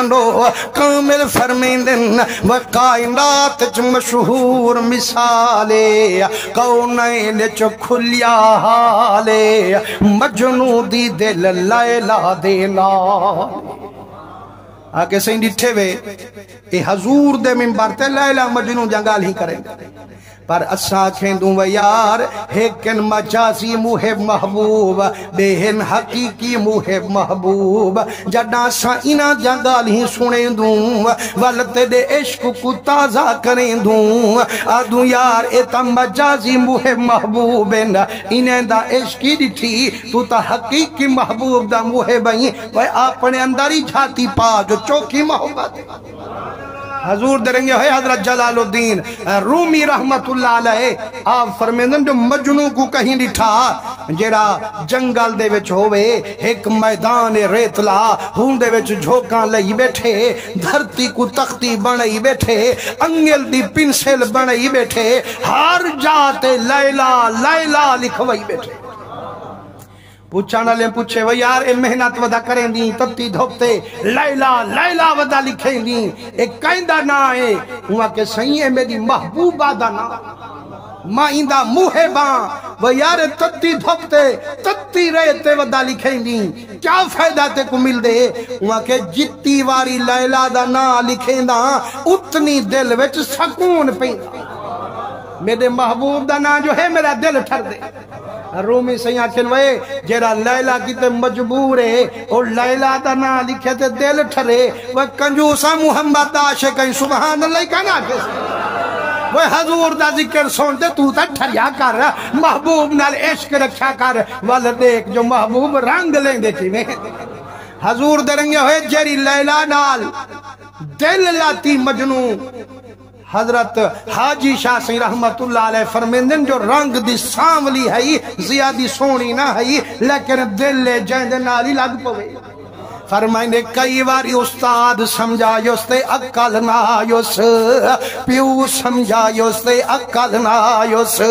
منو کامل فرمیندن و کائنات چ مشہور مثالے کونین چ کھلیا حالے مجنو دی دل لیلا دینا آکے سہیں ڈٹھے وے اے حضور دے منبر تے لیلا مجنو جنگال ہی کریں پر اساں کھیندوں و یار ہیکن مجازی محب محبوب بہن حقیقی محب محبوب جڑا ساں انہ جنگال ہی سنے دوں والتے دے عشق کو تازہ کریں دوں آدوں یار ایتا مجازی محب محبوب انہیں دا عشقی ڈٹھی تو تا حقیقی محبوب دا محب ہیں وہ اپنے اندر ہی جھاتی پا جو چوکی محبت حضور درنگے ہوئے حضرت جلال الدین رومی رحمت اللہ علیہ آپ فرمیندن جو مجنو کو کہیں ڈٹھا جیڑا جنگل دے وچ ہوئے ایک میدان ریتلا ہون دے وچ جھوکاں لئی بیٹھے دھرتی کو تختی بنائی بیٹھے انگل دی پنسل بنائی بیٹھے ہر جاتے لیلا لیلا لکھوائی بیٹھے پوچھانا لیں پوچھے وہ یار اے محنت ودا کریں دیں تبتی دھوکتے لیلا لیلا ودا لکھیں دیں ایک کائندہ نہ آئے ہوا کہ صحیح ہے میری محبوبہ دا نا ماں اندہ محباں وہ یار تبتی دھوکتے تبتی رہتے ودا لکھیں دیں کیا فائدہ تے کو مل دے ہوا کہ جتی واری لیلا دا نا لکھیں دا اتنی دل وچ سکون پہندا میرے محبوب دا نا جو ہے میرا دل ٹھر دے رومی سیاں چنوے جیڑا لیلہ کی تے مجبور ہے اور لیلہ دا نا لکھے تے دل ٹھرے وہ کنجوسا محمد دا عاشقیں سبحان اللہ کہنا کس وہ حضور دا ذکر سنتے تو تا ٹھریا کر محبوب نال عشق رکھا کر والا دیکھ جو محبوب رنگ لیں دے چیویں حضور درنگے ہوئے جیری لیلہ نال دل لاتی مجنو حضرت حاجی شاہ سی رحمت اللہ علیہ فرمیندن جو رنگ دی ساملی ہے زیادی سونی نہ ہے لیکن دل لے جیند نالی لگ پوے فرمائنے کئی باری استاد سمجھائیوس تے عقل نہ آئیوس پیو سمجھائیوس تے عقل نہ آئیوس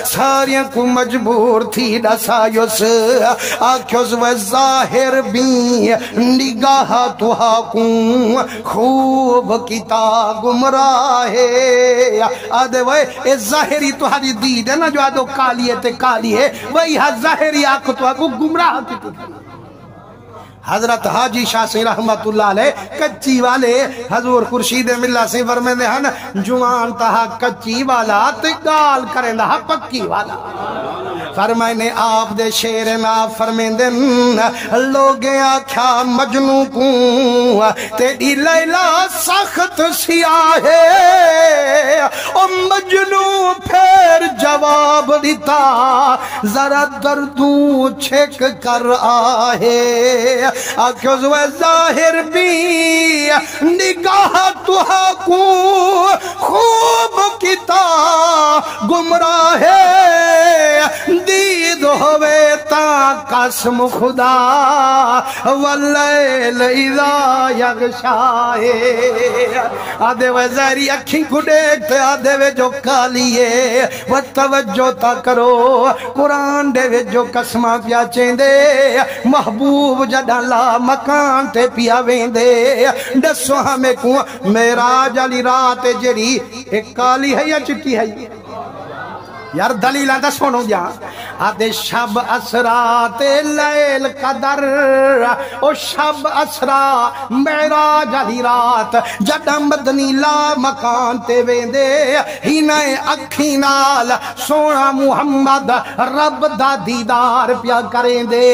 ساریاں کو مجبور تھی ڈسائیوس آکھیوس و ظاہر بھی نگاہ تو حاکوں خوب کتا گمراہے آدھے وہ اے ظاہری تو ہاری دید ہے نا جو آدھو کالی ہے تے کالی ہے وہی ظاہری آنکھ تو آگو گمراہ کی تو حضرت حاجی شاہ سے رحمت اللہ علیہ کچی والے حضور خورشید ملہ سے فرمیندے ہیں جوان تہا کچی والا تگال کریں دہا پکی والا فرمائنے آپ دے شیر نا فرمیندے لوگے آکھا مجنو کو تیری لیلہ سخت سیاہ ہے او مجنو پھر جواب دیتا ذرا دردوں چھک کر آہے آکھوز و ظاہر بھی نگاہ تو حقوں خوب کتا گمراہ دید ہوئے تا قسم خدا واللیل اذا یغشائے آدھے و ظاہری اکھیں کو دیکھتے آدھے و جو کالیے و توجہ تا کرو قرآن دے و جو قسمہ پیا چیندے محبوب جڑا لا مکان تے پیا ویندے دسو ہمیں کو میراج علی رات جری ایک کالی ہے یا چٹی ہے یار دلیلہ دا سنو جا آدھے شب اسرات لیل قدر او شب اسرا معراج علی رات جڑا مدنی لا مکان تے ویندے ہی نئے اکھی نال سونا محمد رب دا دیدار پیا کریں دے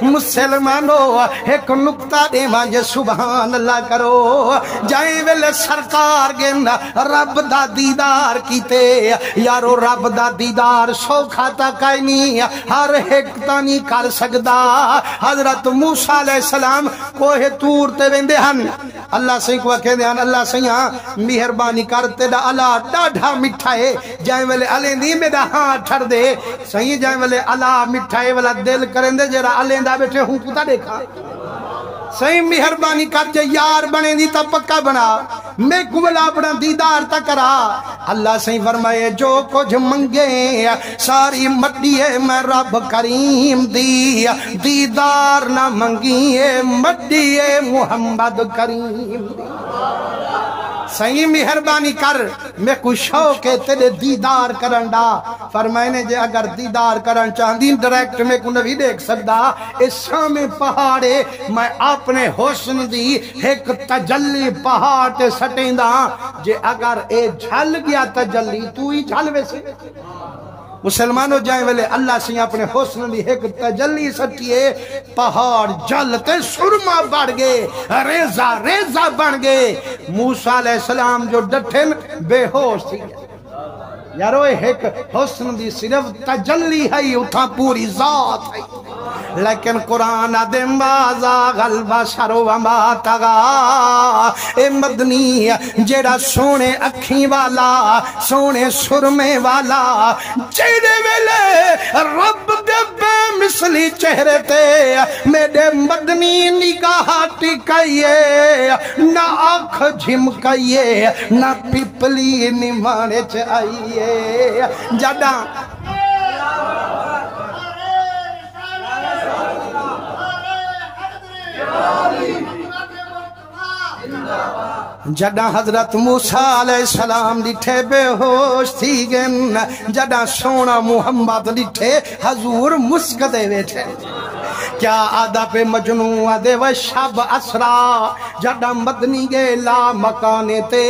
مسلمانو ایک نکتہ دے مانجے سبحان اللہ کرو جائیں ویلے سرکار گن رب دا دیدار کیتے یارو رب دا دیدار سوکھاتا کائنی ہر ایک تانی کر سکدا حضرت موسیٰ علیہ السلام کوہ تور تے ویندے ہن اللہ سے کو کہندے ہن اللہ سیاں مہربانی کرتے دا اللہ ڈاڈھا مٹھائے جائیں ویلے الیں میرا ہاں ٹھر دے صحیح جائیں ویلے اللہ مٹھائے والا دل کریں دے جرا الیں دا بیٹھے ہوں پتا دیکھا صحیح مہربانی کر جے یار بنے دی تا پکا بنا میں کو بلا اپنا دیدار تا کرا اللہ سے فرمائے جو کچھ منگے ساری مٹیے میں رب کریم دی دیدار نہ منگیے مٹیے محمد کریم دی صحیح مہربانی کر میں کو شوق ہے تیرے دیدار کرن دا فرمائنے جے اگر دیدار کرن چاہدین ڈائریکٹ میں کو نبی دیکھ سکتا اس سامنے پہاڑے میں اپنے حسن دی ایک تجلی پہاڑ تے سٹیں دا جے اگر اے جھل گیا تجلی تو ہی جھل ویسے مسلمانوں جائیں والے اللہ سے اپنے حسن دی ایک تجلی سٹیے پہاڑ جلتے سرما بڑھ گئے ریزہ ریزہ بن گئے موسیٰ علیہ السلام جو ڈٹھن بے ہوش تھی یارو ایک حسن دی صرف تجلی ہے اتھا پوری ذات ہے لیکن قرآن دم بازا غلبہ شرو وما تغا اے مدنی جیڑا سونے اکھیں والا سونے سرمے والا جیڑے ویلے رب دے بے مثلی چہرے تے میرے مدنی نگاہ ٹکائیے نہ آنکھ جھمکائیے نہ پپلی نمانے چاہیے جڑا جڑا حضرت موسیٰ علیہ السلام ڈٹھے بے ہوش تھی گن جڑا سونا محمد ڈٹھے حضور مسکدے بیٹھے کیا آدھا پہ مجنون آدھے و شب اسرا جڑا مدنی گے لا مکانے تے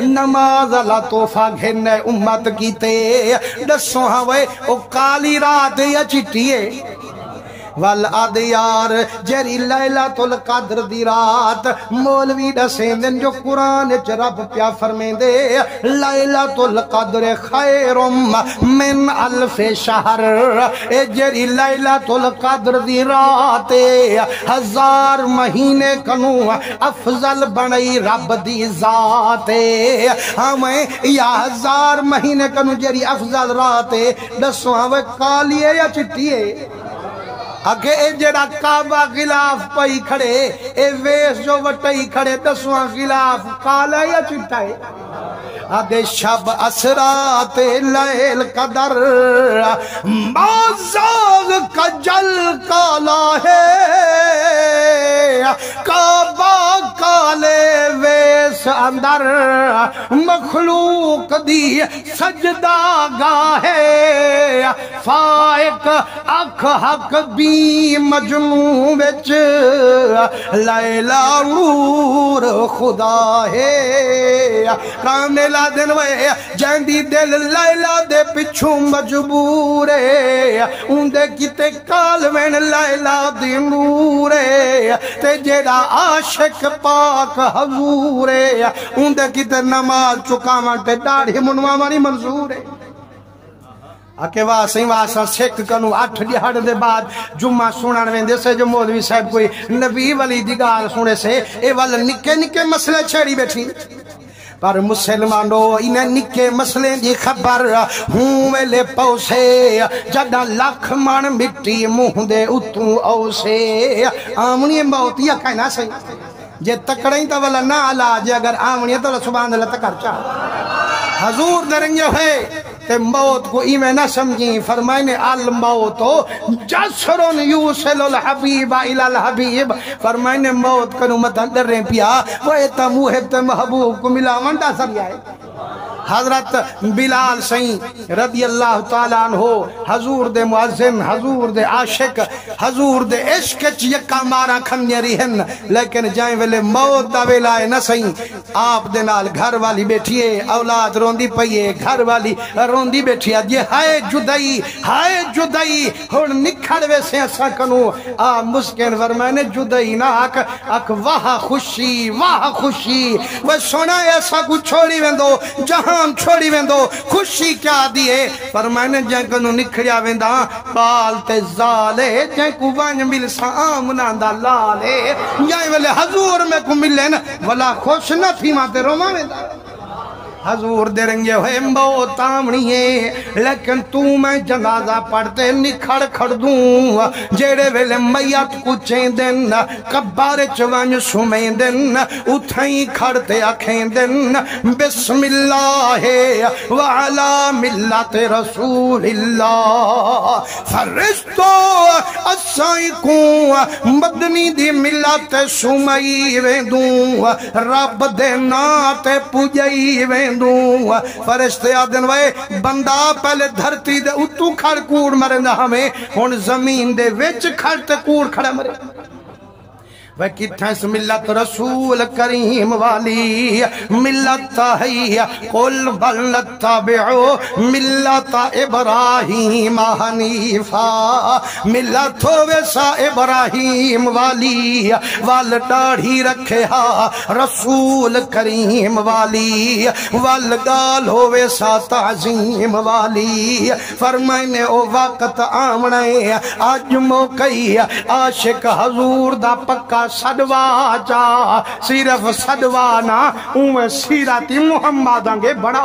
نماز اللہ توفہ گھنے امت کی تے دسوں ہوئے او کالی رات یا چٹیے والعدیار جری لیلۃ القدر دی رات مولوی دسیں دن جو قرآن چ رب پیا فرمیں دے لیلۃ القدر خیر من الف شہر اے جری لیلۃ القدر دی رات 1000 مہینے کنو افضل بنائی رب دی ذات ہمیں یا 1000 مہینے کنو جری افضل رات دسو ہمیں کالی ہے یا چٹی ہے اگے اے جڑا کعبہ غلاف پئی کھڑے اے ویس جو وٹائی کھڑے دسواں غلاف کالا یا چٹا ہے اگے شب اسرات لیل قدر مازاغ کجل کالا ہے کعبہ کالے ویس اندر مخلوق دی سجدہ گاہے فائق اکھ حق بھی مجنون وچ لیلہ نور خدا ہے کامنے لا دن وے جیندی دل لیلہ دے پچھوں مجبور ہے اندے کتے کالوین لیلہ دی نور ہے تے جیڑا عاشق پاک حضور ہے اندے کتے نماز چکاوان تے داڑھی منوا مانی منظور ہے آکے واسیں واساں سکھ کنو 8 دہاڑ دے بعد جمعہ سنن ویندے سے جو مولوی صاحب کوئی نبی ولی دی گال سنے سے اے ول نکے نکے مسئلے چھڑی بیٹھی پر مسلمانو انہیں نکے مسئلے دی خبر ہوں ویلے پوسے جڑا لاکھ من مٹی منہ دے اتوں اوسے آمنی موت یا کہنا سی جے تکڑیں تا والا نہ علاج اگر آمنی تو سبحان اللہ تکر چاہ حضور درنگے ہوئے تے موت کو ایمیں نہ سمجھیں فرمائنے الموت جسرن یوسل الحبیب الى الحبیب فرمائنے موت کنو مدن در رہے پیا وہ ایتا محب تے محبوب کو ملا منڈا سر جائے حضرت بلال سین رضی اللہ تعالیٰ عنہ حضور دے معظم حضور دے عاشق حضور دے عشق یکا مارا کھنگے رہن لیکن جائیں ویلے موت دا ویلائے نہ سین آپ دے نال گھر والی بیٹھیے اولاد روندی پئیے گھر والی روندی بیٹھیا یہ ہائے جدائی ہون نکھڑ ویسے ایسا کنو مسکن فرمائنے جدائی نہ اک واہ خوشی وہ سونا ایسا کو چھوڑی ویندو جہاں چھوڑی ویندو خوشی کیا دیئے فرمائنے جائیں کنو نکھڑیا ویندا بال تے زالے جائیں کو وانج مل سامنا دا لالے جائیں ویلے حضور میں کو ملیں ولا خوش نہ تھی ماں تے روما ویندا حضور دے رنگے ہوئے موت آمنی ہے لیکن تو میں جنازہ پڑھتے نکھڑ کھڑ دوں جیڑے ویلے میت کچھیں دن کبارے چوانج سمیں دن اتھائیں کھڑتے آکھیں دن بسم اللہ وعلا ملت رسول اللہ فرشتو اسائی کو مدنی دی ملت سمئی ویندوں رب دے ناتے پوجئی ویندوں فرشتے آدن وے بندہ پہلے دھرتی دے اتو کھڑ کوڑ مرندہ ہمیں ہون زمین دے ویچ کھڑتے کوڑ کھڑا مرے وہ کتھیں سے ملت رسول کریم والی ملت ہے قل بل تابعو ملت ابراہیم حنیفہ ملت ہو ویسا ابراہیم والی وال ڈاڑھی رکھے ہا رسول کریم والی وال گال ہو ویسا تعظیم والی فرمائنے او وقت آمنے آج موقعی عاشق حضور دا پکا صدوا جا صرف صدوا نا سیرت محمد آنگے بڑا